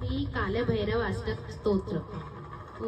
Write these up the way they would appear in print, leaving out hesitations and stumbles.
श्री कालभैरवाष्टक स्तोत्र।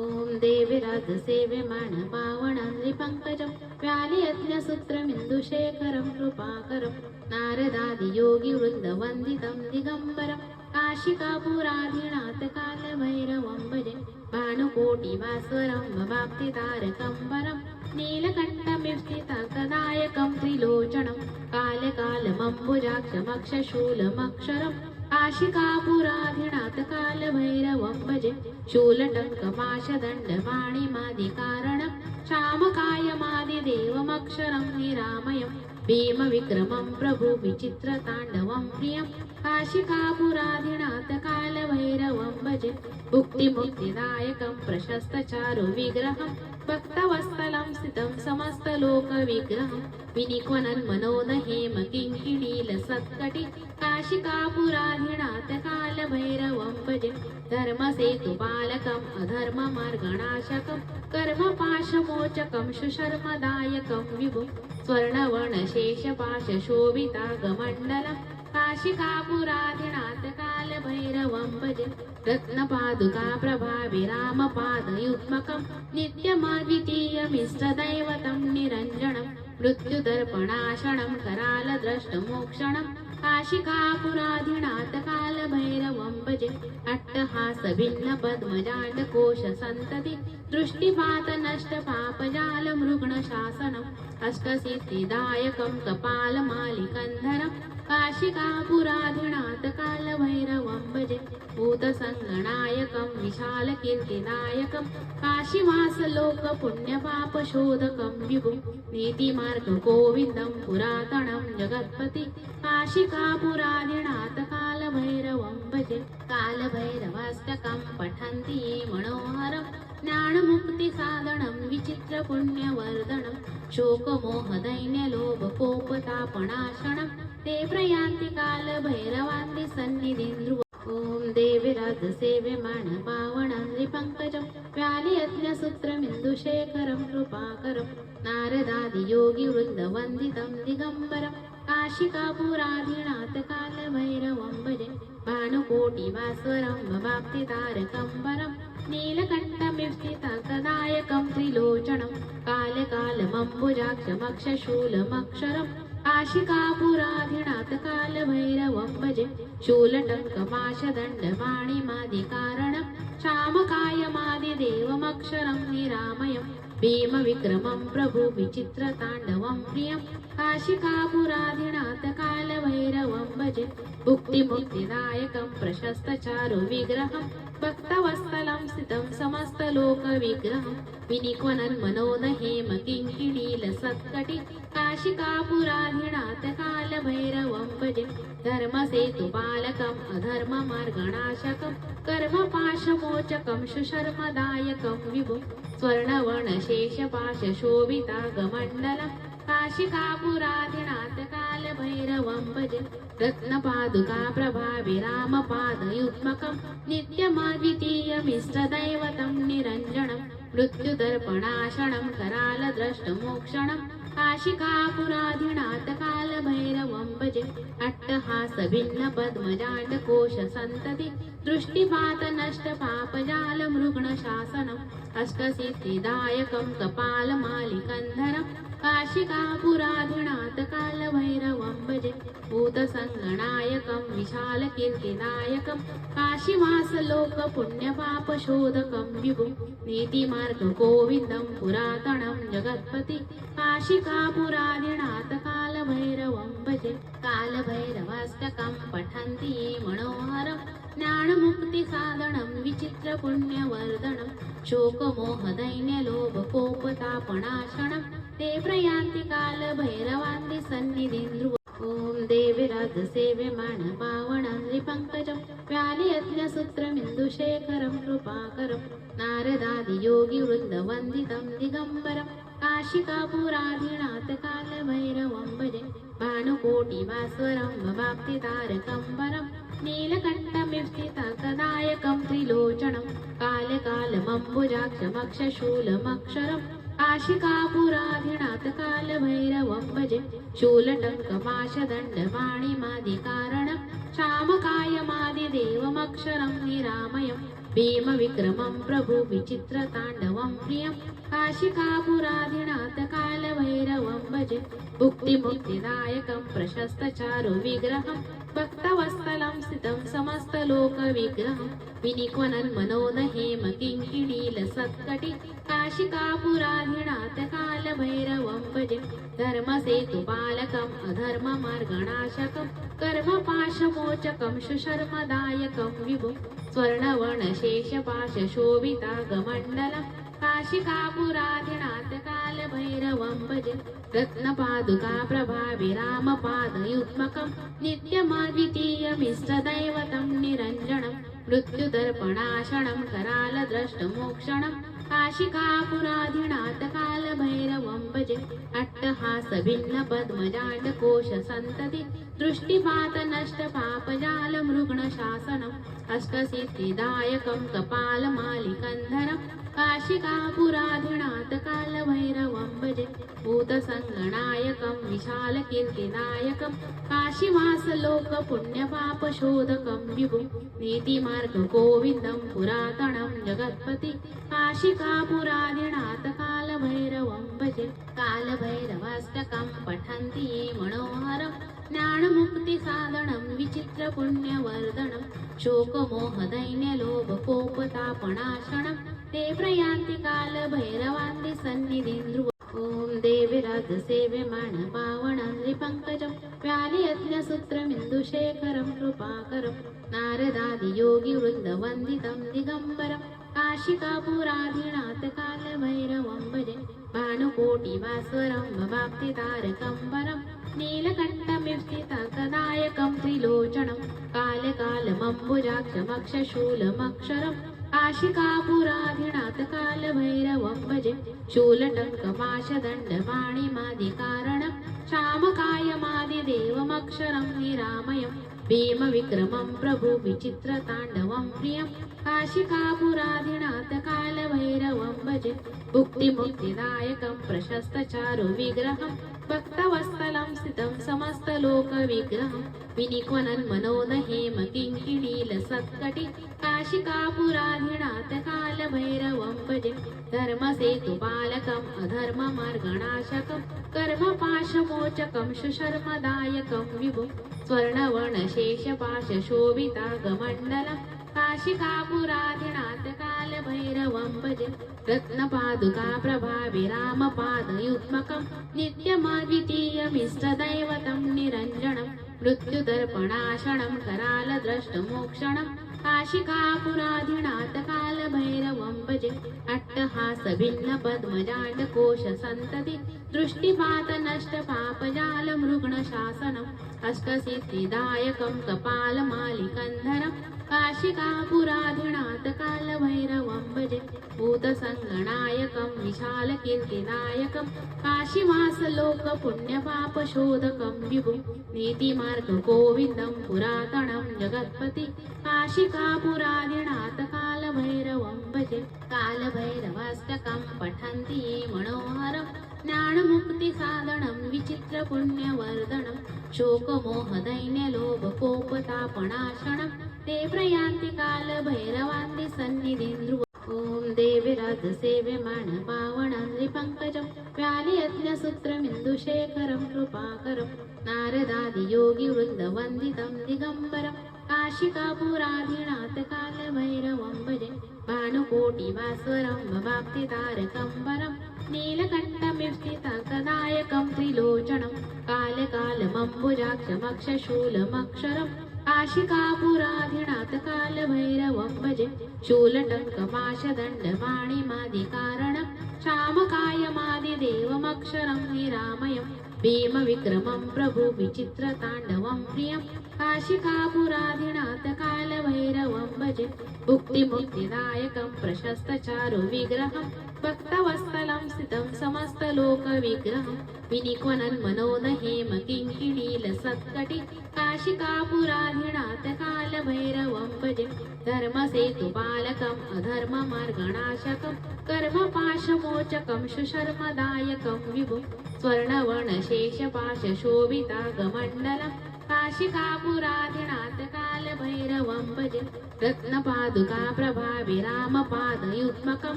ओम देवीराज सेव्यमान पावनं नृपङ्कजं व्यालियज्ञसूत्रमिन्दुशेखरं कृपाकरं नारदादि योगिवृन्दवन्दितं दिगम्बरं काशिकापुराधिनाथ कालभैरवं भजे भानुकोटिभास्वरं भवाप्तितारकं वरं नीलकण्ठमिष्टितकदायकं त्रिलोचनं कालकालमम्बुजाक्षमक्षशूलमक्षरं काशिकापुराधिनाथ कालभैरवं भजे शूलटङ्कपाशदण्डपाणिमादिकारणं श्यामकायमादिदेवमक्षरं निरामयं भीमविक्रमं प्रभु विचित्रताण्डवं प्रियं काशिकापुराधिनाथ कालभैरवं भजे भुक्तिमुक्तिदायकं प्रशस्तचारुविग्रहं भक्तवत्सलं स्थितं समस्तलोकविग्रहं विनिक्वनन्मनोदहेम किङ्किणीलसत्कटि काशिकापुराधिनाथ कालभैरवं भजे धर्मसेतुपालकम् अधर्ममार्गणाशकं कर्मपाशमोचकं सुशर्मदायकं विभुं स्वर्णवर्णशेषपाशशोभितागमण्डलं काशिकापुराधिनाथ कालभैरवं भजे रत्नपादुका प्रभाविरामपादयुग्मकं नित्यमद्वितीयमिष्टदैवतं निरञ्जनं मृत्युदर्पणाशनं करालद्रष्टमोक्षणं काशिकापुराधिनाथ कालभैरवं भजे अट्टहासभिन्नपद्मजाण्डकोशसन्तति दृष्टिपातनष्टपापजालमृग्णशासनम् अष्टसिद्धिदायकं कपालमालिकन्धरं काशिकापुराधिनाथ कालभैरवं भजे भूतसङ्गणायकं विशालकीर्तिदायकं काशीवासलोकपुण्यपापशोधकं विभुं नीतिमार्गगोविन्दं पुरातनं जगत्पति काशिकापुराधिनाथ कालभैरवं भजे कालभैरवाष्टकं पठन्ति ये मनोहरं ज्ञानमुक्तिसाधनं विचित्रपुण्यवर्धनं शोकमोहदैन्यलोभकोपतापनाशनं ते प्रयान्ति कालभैरवान्ति सन्निधिं ध्रुवम्। ॐ देवीराज सेव्यमान पावनं नृपङ्कजं व्यालियज्ञसूत्रमिन्दुशेखरं कृपाकरं नारदादि योगिवृन्दवन्दितं दिगम्बरं काशिकापुराधिनाथ कालभैरवं भजे भानुकोटिभास्वरं भवाप्तितारकं वरं नीलकण्ठमिष्टितकदायकं त्रिलोचनं कालकालमम्बुजाक्षमक्षशूलमक्षरं काशिकापुराधिनाथ कालभैरवं भजे शूलटङ्कपाशदण्डपाणिमादिकारणं श्यामकायमादिदेवमक्षरं निरामयं भीमविक्रमं प्रभु विचित्रताण्डवं प्रियं काशिकापुराधिनाथ कालभैरवं भजे भुक्तिमुक्तिदायकं प्रशस्तचारुविग्रहं भक्तवत्सलं स्थितं समस्तलोकविग्रहं विनिक्वनन्मनोदहेम किङ्किणीलसत्कटि काशिकापुराधिनाथ कालभैरवं भजे धर्मसेतुपालकम् अधर्ममार्गणाशकं कर्मपाशमोचकं सुशर्मदायकं विभुं स्वर्णवर्णशेषपाशशोभितागमण्डलं काशिकापुराधिनाथ कालभैरवं भजे रत्नपादुका प्रभाविरामपादयुग्मकं नित्यमद्वितीयमिष्टदैवतं निरञ्जनं मृत्युदर्पणाशनं करालद्रष्टमोक्षणं काशिकापुराधिनाथ कालभैरवं भजे अट्टहासभिन्नपद्मजाण्डकोशसन्तति दृष्टिपातनष्टपापजालमृग्णशासनम् अष्टसिद्धिदायकं कपालमालिकन्धरं काशिकापुराधिनाथ कालभैरवं भजे भूतसङ्गणायकं विशालकीर्तिदायकं काशीवासलोकपुण्यपापशोधकं विभुं नीतिमार्गगोविन्दं पुरातनं जगत्पति काशिकापुराधिनाथ कालभैरवं भजे कालभैरवाष्टकं पठन्ति ये मनोहरं ज्ञानमुक्तिसाधनं विचित्रपुण्यवर्धनं शोकमोहदैन्यलोभकोपतापनाशनं ते प्रयान्ति कालभैरवान्ति सन्निधिं ध्रुवम्। ॐ देवीराज सेव्यमान पावनं नृपङ्कजं व्यालियज्ञसूत्रमिन्दुशेखरं कृपाकरं नारदादि योगिवृन्दवन्दितं दिगम्बरं काशिकापुराधिनाथ कालभैरवं भजे भानुकोटिभास्वरं भवाप्तितारकं वरं नीलकण्ठमिष्टितकदायकं त्रिलोचनं कालकालमम्बुजाक्षमक्षशूलमक्षरं काशिकापुराधिनाथ कालभैरवं भजे शूलटङ्कपाशदण्डपाणिमादिकारणं श्यामकायमादिदेवमक्षरं निरामयं भीमविक्रमं प्रभु विचित्रताण्डवं प्रियं काशिकापुराधिनाथ कालभैरवं भजे भुक्तिमुक्तिदायकं प्रशस्तचारु विग्रहं भक्तवत्सलं स्थितं समस्तलोकविग्रहं विनिक्वनन्मनोदहेम किङ्किणीलसत्कटि काशिकापुराधिनाथ कालभैरवं भजे धर्मसेतुपालकम् अधर्ममार्गणाशकं कर्मपाशमोचकं सुशर्मदायकं विभुं स्वर्णवर्णशेषपाशशोभितागमण्डलं काशिकापुराधिनाथ कालभैरवं भजे रत्नपादुका प्रभाविरामपादयुग्मकं नित्यमद्वितीयमिष्टदैवतं निरञ्जनं मृत्युदर्पणाशनं करालद्रष्टमोक्षणं काशिकापुराधिनाथ कालभैरवं भजे अट्टहासभिन्नपद्मजाण्डकोशसन्तति दृष्टिपातनष्टपापजालमृग्णशासनम् अष्टसिद्धिदायकं कपालमालिकन्धरं काशिकापुराधिनाथ कालभैरवं भजे भूतसङ्गणायकं विशालकीर्तिदायकं काशीवासलोकपुण्यपापशोधकं विभुं नीतिमार्गगोविन्दं पुरातनं जगत्पति काशिकापुराधिनाथ कालभैरवं भजे कालभैरवाष्टकं पठन्ति ये मनोहरं ज्ञानमुक्तिसाधनं विचित्रपुण्यवर्धनं शोकमोहदैन्यलोभकोपतापनाशनं ते प्रयान्ति कालभैरवान्ति सन्निधिं ध्रुव ॐ देवीराजसेव्यमाण पावनं नृपङ्कजं व्यालियज्ञसूत्रमिन्दुशेखरं कृपाकरं नारदादियोगिवृन्दवन्दितं दिगम्बरं काशिकापुराधिनाथ कालभैरवं भजे भानुकोटिभास्वरं भवाप्तितारकं वरं नीलकण्ठमिष्टितकदायकं त्रिलोचनं कालकालमम्बुजाक्षमक्षशूलमक्षरं काशिकापुराधिनाथ कालभैरवं भजे शूलटङ्कपाशदण्डपाणिमादिकारणं श्यामकायमादिदेवमक्षरं निरामयं भीमविक्रमं प्रभु विचित्रताण्डवं प्रियं काशिकापुराधिनाथ कालभैरवं भजे भुक्तिमुक्तिदायकं प्रशस्तचारु विग्रहं भक्तवत्सलं स्थितं समस्तलोकविग्रहं विनिक्वनन्मनोदहेम किङ्किणीलसत्कटि काशिकापुराधिनाथ कालभैरवं भजे धर्मसेतुपालकम् अधर्ममार्गणाशकं कर्मपाशमोचकं सुशर्मदायकं विभुं स्वर्णवर्णशेषपाशशोभितागमण्डलं काशिकापुराधिनाथ कालभैरवं भजे रत्नपादुका प्रभाविरामपादयुग्मकं नित्यमद्वितीयमिष्टदैवतं निरञ्जनं मृत्युदर्पणाशनं करालद्रष्टमोक्षणं काशिकापुराधिनाथ कालभैरवं भजे अट्टहासभिन्नपद्मजाण्डकोशसन्तति दृष्टिपातनष्टपापजालमृग्णशासनम् अष्टसिद्धिदायकं कपालमालिकन्धरं काशिकापुराधिनाथ कालभैरवं भजे भूतसङ्गणायकं विशालकीर्तिदायकं काशीवासलोकपुण्यपापशोधकं विभुं नीतिमार्गगोविन्दं पुरातनं जगत्पति काशिकापुराधिनाथ कालभैरवं भजे कालभैरवाष्टकं पठन्ति ये मनोहरं ज्ञानमुक्तिसाधनं विचित्रपुण्यवर्धनं शोकमोहदैन्यलोभकोपतापनाशनं ते प्रयान्ति कालभैरवान्ति सन्निधिं ध्रुव ॐ देवीराजसेव्यमाण पावनं नृपङ्कजं व्यालियज्ञसूत्रमिन्दुशेखरं कृपाकरं नारदादियोगिवृन्दवन्दितं दिगम्बरं काशिकापुराधिनाथ कालभैरवं भजे भानुकोटिभास्वरं भवाप्तितारकं वरं नीलकण्ठमिष्टितकदायकं त्रिलोचनं कालकालमम्बुजाक्षमक्षशूलमक्षरं काशिकापुराधिनाथ कालभैरवं भजे शूलटङ्कपाशदण्डपाणिमादिकारणं श्यामकायमादिदेवमक्षरं निरामयं भीमविक्रमं प्रभु विचित्रताण्डवं प्रियं काशिकापुराधिनाथ कालभैरवं भजे भुक्तिमुक्तिदायकं प्रशस्तचारु विग्रहं भक्तवत्सलं स्थितं समस्तलोकविग्रहं विनिक्वनन्मनोदहेम किङ्किणीलसत्कटि काशिकापुराधिनाथ कालभैरवं भजे धर्मसेतुपालकम् अधर्ममार्गणाशकं कर्मपाशमोचकं सुशर्मदायकं विभुं स्वर्णवर्णशेषपाशशोभितागमण्डलं काशिकापुराधिनाथ कालभैरवं भजे रत्नपादुका प्रभावि रामपादयुग्मकं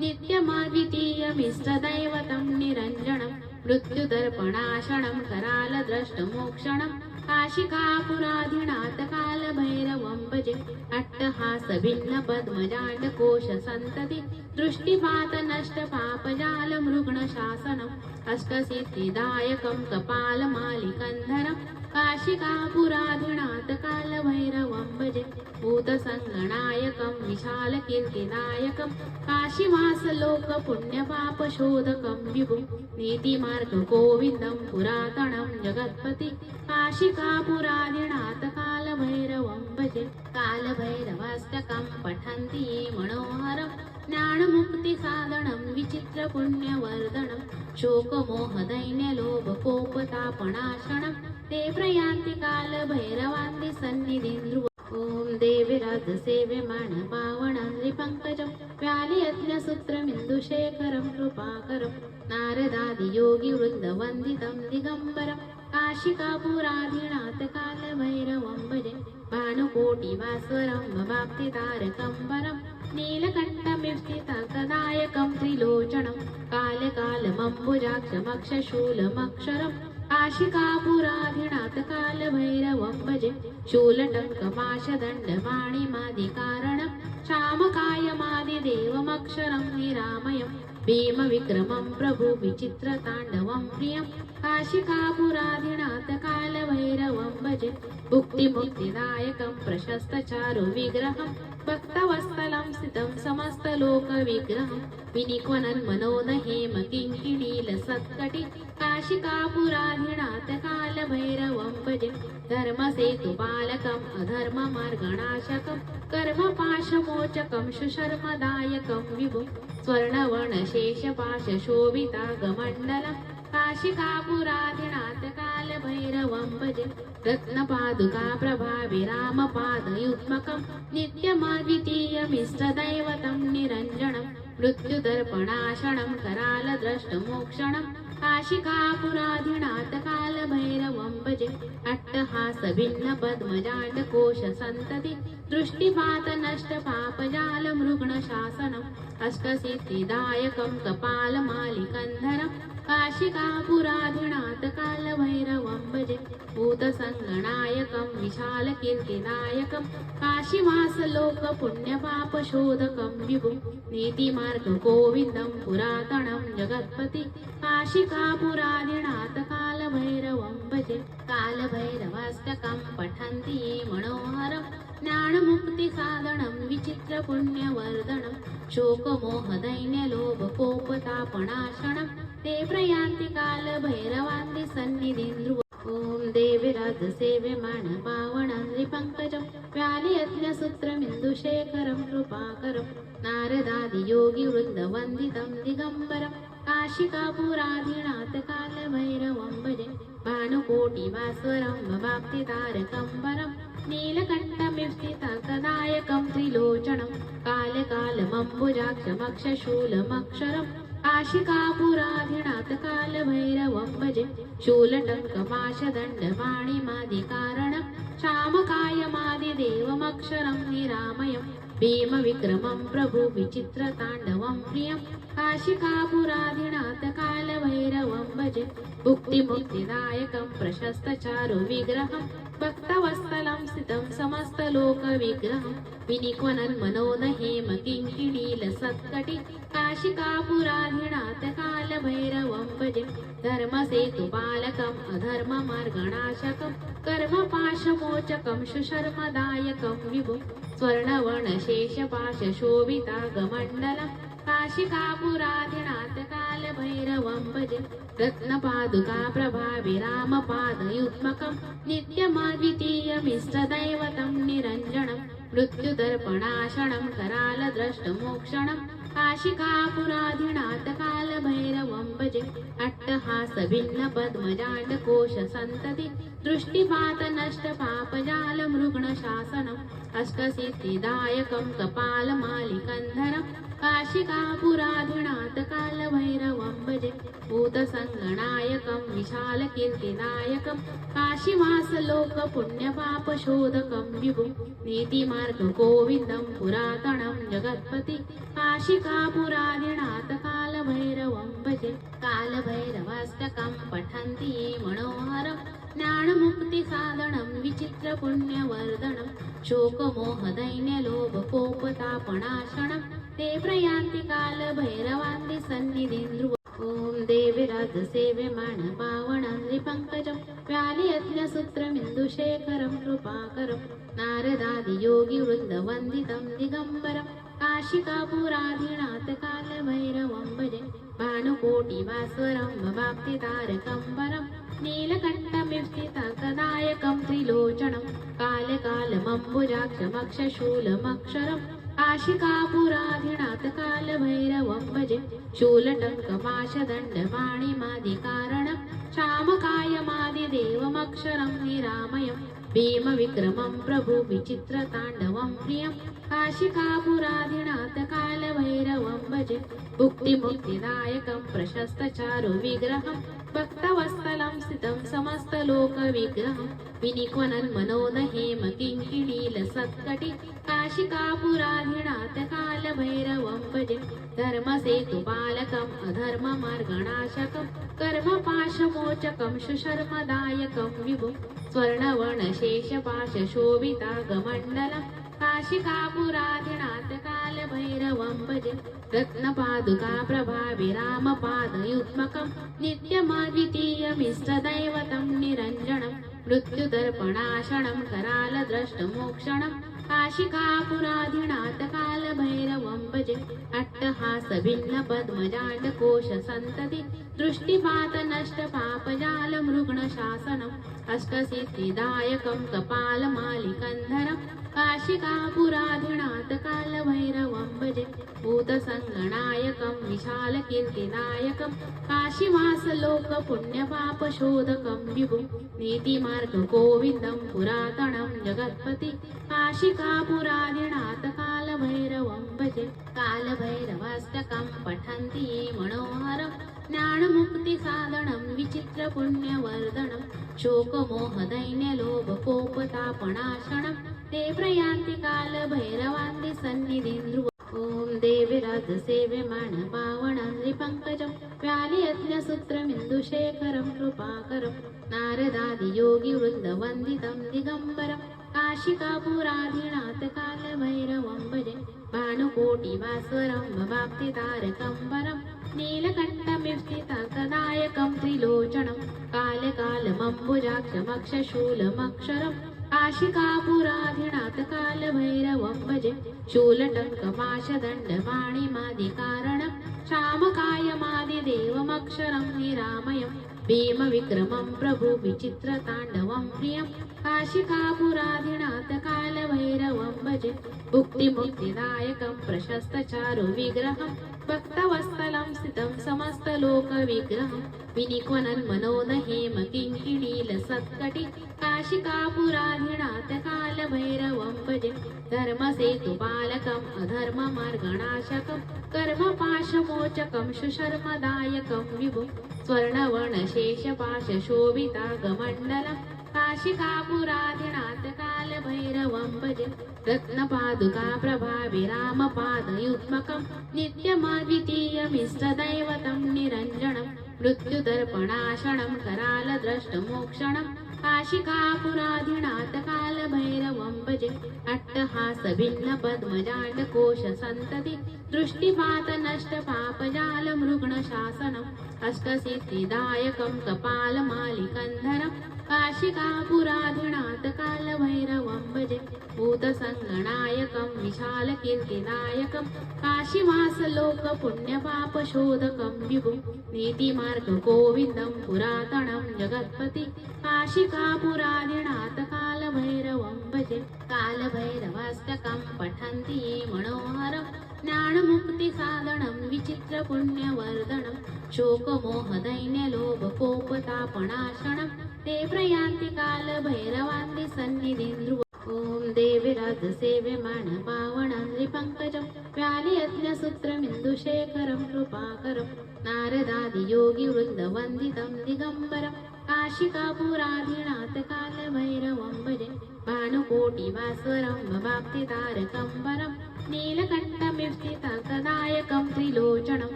नित्यमद्वितीयमिष्टदैवतं निरञ्जनं मृत्युदर्पणाशनं करालद्रष्टमोक्षणं काशिकापुराधिनाथ कालभैरवं भजे अट्टहासभिन्नपद्मजाण्डकोशसन्तति दृष्टिपातनष्टपापजालमृग्णशासनम् अष्टसिद्धिदायकं कपालमालिकन्धरं काशिकापुराधिनाथ कालभैरवं भजे भूतसङ्गणायकं विशालकीर्तिदायकं काशीवासलोकपुण्यपापशोधकं विभुं नीतिमार्गगोविन्दं पुरातनं जगत्पति काशिकापुराधिनाथ कालभैरवं भजे कालभैरवाष्टकं पठन्ति ये मनोहरं ज्ञानमुक्तिसाधनं विचित्रपुण्यवर्धनं शोकमोहदैन्यलोभकोपतापनाशनं ते प्रयान्ति कालभैरवान्ति सन्निधिं ध्रुवम् ॐ देवीराजसेव्यमाण पावनं नृपङ्कजं व्यालियज्ञसूत्रमिन्दुशेखरं कृपाकरं नारदादियोगिवृन्दवन्दितं दिगम्बरं काशिकापुराधिनाथ कालभैरवं भजे भानुकोटिभास्वरं भवाप्तितारकं वरं नीलकण्ठमिष्टितकदायकं त्रिलोचनं कालकालमम्बुजाक्षमक्षशूलमक्षरं काशिकापुराधिनाथ कालभैरवं भजे शूलटङ्कपाशदण्डपाणिमादिकारणं श्यामकायमादिदेवमक्षरं निरामयं भीमविक्रमं प्रभु विचित्रताण्डवं प्रियं काशिकापुराधिनाथ कालभैरवं भजे भुक्तिमुक्तिदायकं प्रशस्तचारुविग्रहं भक्तवत्सलं स्थितं समस्तलोकविग्रहं विनिक्वनन्मनोदहेम किङ्किणीलसत्कटि काशिकापुराधिनाथ कालभैरवं भजे धर्मसेतुपालकम् अधर्ममार्गणाशकं कर्मपाशमोचकं सुशर्मदायकं विभुं स्वर्णवर्णशेषपाशशोभितागमण्डलं काशिकापुराधिनाथ कालभैरवं भजे रत्नपादुका प्रभावि रामपादयुग्मकं नित्यमद्वितीयमिष्टदैवतं निरञ्जनं मृत्युदर्पणाशनं करालद्रष्टमोक्षणं काशिकापुराधिनाथ कालभैरवं भजे अट्टहासभिन्नपद्मजाण्डकोशसन्तति दृष्टिपातनष्टपापजालमृग्णशासनम् अष्टसिद्धिदायकं कपालमालिकन्धरं काशिकापुराधिनाथ कालभैरवं भजे भूतसङ्गणायकं विशालकीर्तिदायकं काशीवासलोकपुण्यपापशोधकं विभुं नीतिमार्गगोविन्दं पुरातनं जगत्पति काशिकापुराधिनाथ कालभैरवं भजे कालभैरवाष्टकं पठन्ति ये मनोहरं ज्ञानमुक्तिसाधनं विचित्रपुण्यवर्धनं शोकमोहदैन्यलोभकोपतापनाशनं ते प्रयान्ति कालभैरवान्ति सन्निधिं ध्रुवम् ॐ देवीराजसेव्यमाण पावनं नृपङ्कजं व्यालियज्ञसूत्रमिन्दुशेखरं कृपाकरं नारदादियोगिवृन्दवन्दितं दिगम्बरं काशिकापुराधिनाथ कालभैरवं भजे भानुकोटिभास्वरं भवाप्तितारकं वरं नीलकण्ठमिष्टितकदायकं त्रिलोचनं कालकालमम्बुजाक्षमक्षशूलमक्षरं काशिकापुराधिनाथ कालभैरवं भजे शूलटङ्कपाशदण्डपाणिमादिकारणं श्यामकायमादिदेवमक्षरं निरामयं भीमविक्रमं प्रभु विचित्रताण्डवं प्रियं काशिकापुराधिनाथ कालभैरवं भजे भुक्तिमुक्तिदायकं प्रशस्तचारुविग्रहं भक्तवत्सलं स्थितं समस्तलोकविग्रहं विनिक्वनन्मनोदहेम किङ्किणीलसत्कटि काशिकापुराधिनाथ कालभैरवं भजे धर्मसेतुपालकम् अधर्ममार्गणाशकं कर्मपाशमोचकं सुशर्मदायकं विभुं स्वर्णवर्णशेषपाशशोभितागमण्डलं काशिकापुराधिनाथ कालभैरवं भजे रत्नपादुका प्रभावि रामपादयुग्मकं नित्यमद्वितीयमिष्टदैवतं निरञ्जनं मृत्युदर्पणाशनं करालद्रष्टमोक्षणं काशिकापुराधिनाथ कालभैरवं भजे अट्टहासभिन्नपद्मजाण्डकोशसन्तति दृष्टिपात नष्ट पापजाल मृग्णशासनम् अष्टसिद्धिदायकं कपालमालिकन्धरं काशिकापुराधिनाथ कालभैरवं भजे भूतसङ्गनायकं विशालकीर्तिदायकं काशीवासलोकपुण्यपापशोधकं विभुं नीतिमार्गगोविन्दं पुरातनं जगत्पति काशिकापुराधिनाथ कालभैरवं भजे कालभैरवाष्टकं पठन्ति ये मनोहरं ज्ञानमुक्तिसाधनं विचित्रपुण्यवर्धनं शोकमोहदैन्यलोभकोपतापनाशनं ते प्रयान्ति कालभैरवान्ति सन्निधिं ध्रुवम् ॐ देवीराजसेव्यमाण पावनं नृपङ्कजं व्यालियज्ञसूत्रमिन्दुशेखरं कृपाकरं नारदादियोगिवृन्दवन्दितं दिगम्बरं काशिकापुराधिनाथ कालभैरवं भजे भानुकोटिभास्वरं भवाप्तितारकं वरं नीलकण्ठमिष्टितकदायकं त्रिलोचनं कालकालमम्बुजाक्षमक्षशूलमक्षरं काशिकापुराधिनाथ कालभैरवं भजे शूलटङ्कपाशदण्डपाणिमादिकारणं श्यामकायमादिदेवमक्षरं निरामयं भीमविक्रमं प्रभु विचित्रताण्डवं प्रियं काशिकापुराधिनाथ कालभैरवं भजे भुक्तिमुक्तिदायकं प्रशस्तचारुविग्रहं भक्तवत्सलं स्थितं समस्तलोकविग्रहं विनिक्वनन्मनोदहेम किङ्किणीलसत्कटि काशिकापुराधिनाथ कालभैरवं भजे धर्मसेतुपालकम् अधर्ममार्गणाशकं कर्मपाशमोचकं सुशर्मदायकं विभुं स्वर्णवर्णशेषपाशशोभितागमण्डलं काशिकापुराधिनाथ कालभैरवं भजे रत्नपादुका प्रभाविरामपादयुग्मकं नित्यमद्वितीयमिष्टदैवतं निरञ्जनं मृत्युदर्पणाशनं करालद्रष्टमोक्षणं काशिकापुराधिनाथ कालभैरवं भजे अट्टहासभिन्नपद्मजाण्डकोशसन्तति दृष्टिपात नष्ट पापजाल मृग्णशासनम् अष्टसिद्धिदायकं कपालमालिकन्धरं काशिकापुराधिनाथ कालभैरवं भजे भूतसङ्गनायकं विशालकीर्तिदायकं काशीवासलोकपुण्यपापशोधकं विभुं नीतिमार्गगोविन्दं पुरातनं जगत्पति काशिकापुराधिनाथ कालभैरवं भजे कालभैरवाष्टकं पठन्ति ये मनोहरं ज्ञानमुक्तिसाधनं विचित्रपुण्यवर्धनं शोकमोहदैन्यलोभकोपतापनाशनं ते प्रयान्ति कालभैरवान्ति सन्निधिं ध्रुवम् ॐ देवीराजसेव्यमाण पावनं नृपङ्कजं व्यालियज्ञसूत्रमिन्दुशेखरं कृपाकरं नारदादियोगिवृन्दवन्दितं दिगम्बरं काशिकापुराधिनाथ कालभैरवं भजे भानुकोटिभास्वरं भवाप्तितारकं वरं नीलकण्ठमिष्टितकदायकं त्रिलोचनं कालकालमम्बुजाक्षमक्षशूलमक्षरं काशिकापुराधिनाथ कालभैरवं भजे शूलटङ्कपाशदण्डपाणिमादिकारणं श्यामकायमादिदेवमक्षरं निरामयं भीमविक्रमं प्रभु विचित्रताण्डवं प्रियं काशिकापुराधिनाथ कालभैरवं भजे भुक्तिमुक्तिदायकं प्रशस्तचारुविग्रहं भक्तवत्सलं स्थितं समस्तलोकविग्रहं विनिक्वनन्मनोदहेम किङ्किणीलसत्कटि काशिकापुराधिनाथ कालभैरवं भजे धर्मसेतुपालकम् अधर्ममार्गणाशकं कर्मपाशमोचकं सुशर्मदायकं विभुं स्वर्णवर्णशेषपाशशोभितागमण्डलं काशिकापुराधिनाथ कालभैरवं भजे रत्नपादुका प्रभाविरामपादयुग्मकं नित्यमद्वितीयमिष्टदैवतं निरञ्जनं मृत्युदर्पणाशनं करालद्रष्टमोक्षणं काशिकापुराधिनाथ कालभैरवं भजे अट्टहासभिन्नपद्मजाण्डकोशसन्तति दृष्टिपात नष्ट पापजाल मृग्णशासनम् अष्टसिद्धिदायकं कपालमालिकन्धरं काशिकापुराधिनाथ कालभैरवं भजे भूतसङ्गनायकं विशालकीर्तिदायकं काशीवासलोकपुण्यपापशोधकं विभुं नीतिमार्गगोविन्दं पुरातनं जगत्पति काशिकापुराधिनाथ कालभैरवं भजे कालभैरवाष्टकं पठन्ति ये मनोहरं ज्ञानमुक्तिसाधनं विचित्रपुण्यवर्धनं शोकमोहदैन्यलोभकोपतापनाशनं ते प्रयान्ति कालभैरवान्ति सन्निधिं ध्रुवम् ॐ देविराज सेव्यमान पावनं नृपङ्कजं व्यालियज्ञसूत्रमिन्दुशेखरं कृपाकरं नारदादियोगिवृन्दवन्दितं दिगम्बरं काशिकापुराधिनाथ कालभैरवं भजे भानुकोटिभास्वरं भवाप्तितारकं वरं नीलकण्ठमिष्टितकदायकं त्रिलोचनं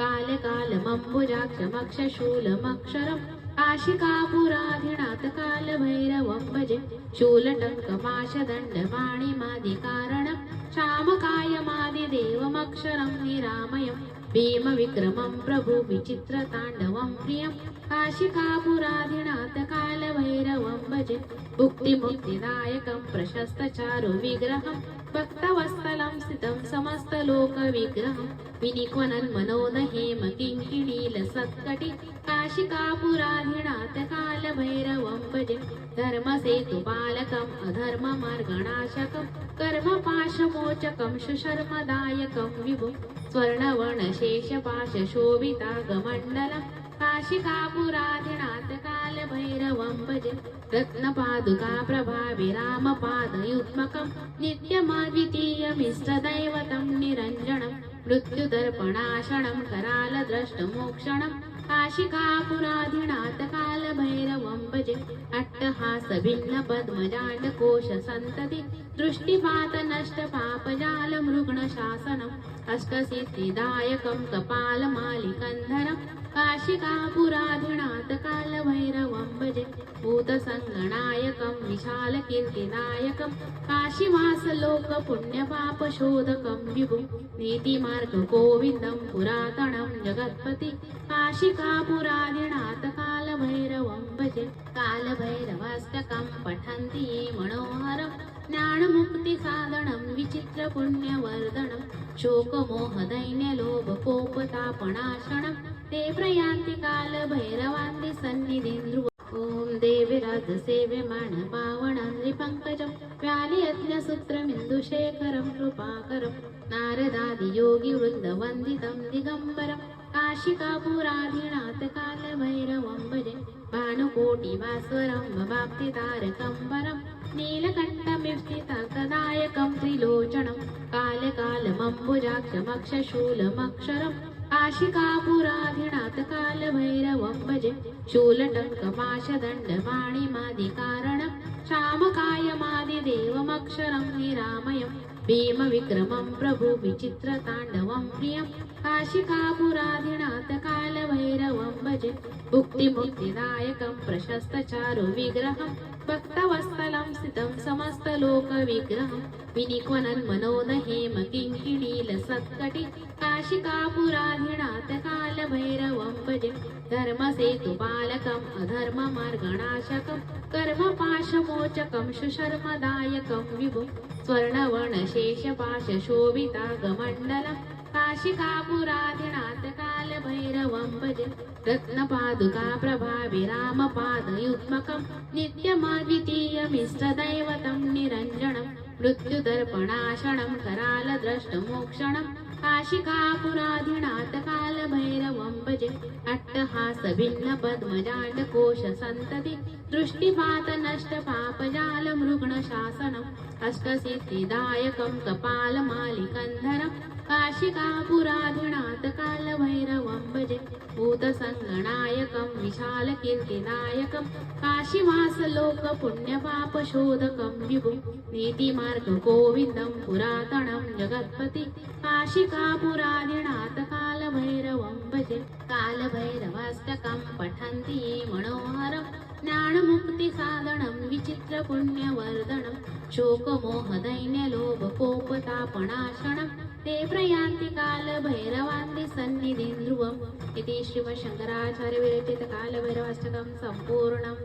कालकालमम्बुजाक्षमक्षशूलमक्षरं काशिकापुराधिनाथ कालभैरवं भजे शूलटङ्कपाशदण्डपाणिमादिकारणं श्यामकायमादिदेवमक्षरं निरामयं भीमविक्रमं प्रभु विचित्रताण्डवं प्रियं काशिकापुराधिनाथ कालभैरवं भजे भुक्तिमुक्तिदायकं प्रशस्तचारुविग्रहं भक्तवत्सलं स्थितं समस्तलोकविग्रहं विनिक्वनन्मनोदहेम किङ्किणीलसत्कटि काशिकापुराधिनाथ कालभैरवं भजे धर्मसेतुपालकम् अधर्ममार्गणाशकं कर्मपाशमोचकं सुशर्मदायकं विभुं स्वर्णवर्णशेषपाशशोभितागमण्डलं काशिकापुराधिनाथ कालभैरवं भजे रत्नपादुका प्रभाविरामपादयुग्मकं नित्यमद्वितीयमिष्टदैवतं निरञ्जनं मृत्युदर्पणाशनं करालद्रष्टमोक्षणं काशिकापुराधिनाथ कालभैरवं भजे अट्टहासभिन्नपद्मजाण्डकोशसन्तति दृष्टिपातनष्टपापजालमृग्णशासनम् अष्टसिद्धिदायकं कपालमालिकन्धरं काशिकापुराधिनाथ कालभैरवं भजे भूतसङ्गणायकं विशालकीर्तिदायकं काशीवासलोकपुण्यपापशोधकं विभुं नीतिमार्गगोविन्दं पुरातनं जगत्पति काशिकापुराधिनाथ कालभैरवं भजे कालभैरवाष्टकं पठन्ति ये मनोहरं ज्ञानमुक्तिसाधनं विचित्रपुण्यवर्धनं शोकमोहदैन्यलोभकोपतापनाशनं ते प्रयान्ति कालभैरवान्ति सन्निधिं ध्रुवम् ॐ देविराज सेव्यमान पावनं नृपङ्कजं व्यालियज्ञसूत्रमिन्दुशेखरं कृपाकरं नारदादियोगिवृन्दवन्दितं दिगम्बरं काशिकापुराधिनाथ कालभैरवं भजे भानुकोटिभास्वरं भवाप्तितारकं वरं नीलकण्ठमिष्टितकदायकं त्रिलोचनं कालकालमम्बुजाक्षमक्षशूलमक्षरं काशिकापुराधिनाथ कालभैरवं भजे शूलटङ्कपाशदण्डपाणिमादिकारणं श्यामकायमादिदेवमक्षरं निरामयं भीमविक्रमं प्रभु विचित्रताण्डवं प्रियं काशिकापुराधिनाथ कालभैरवं भजे भुक्तिमुक्तिदायकं प्रशस्तचारुविग्रहं भक्तवत्सलं स्थितं समस्तलोकविग्रहं विनिक्वनन्मनोदहेम किङ्किणीलसत्कटि काशिकापुराधिनाथ कालभैरवं भजे धर्मसेतुपालकम् अधर्ममार्गणाशकं कर्मपाशमोचकं सुशर्मदायकं विभुं स्वर्णवर्णशेषपाशशोभितागमण्डलं काशिकापुराधिनाथ कालभैरवं भजे रत्नपादुका प्रभाविरामपादयुग्मकं नित्यमद्वितीयमिष्टदैवतं निरञ्जनं मृत्युदर्पणाशनं करालद्रष्टमोक्षणं काशिकापुराधिनाथ कालभैरवं भजे अट्टहासभिन्नपद्मजाण्डकोशसन्तति दृष्टिपातनष्टपापजालमृग्णशासनम् अष्टसिद्धिदायकं कपालमालिकन्धरं काशिकापुराधिनाथ कालभैरवं भजे भूतसङ्गणायकं विशालकीर्तिदायकं काशीवासलोकपुण्यपापशोधकं विभुं नीतिमार्गगोविन्दं पुरातनं जगत्पति काशिकापुराधिनाथ कालभैरवं भजे कालभैरवाष्टकं पठन्ति ये मनोहरं ज्ञानमुक्तिसाधनं विचित्रपुण्यवर्धनं शोकमोहदैन्यलोभकोपतापनाशनं ते प्रयान्ति कालभैरवान्ति सन्निधिं ध्रुवम् इति श्रीमच्छङ्कराचार्यविरचित कालभैरवाष्टकं सम्पूर्णम्।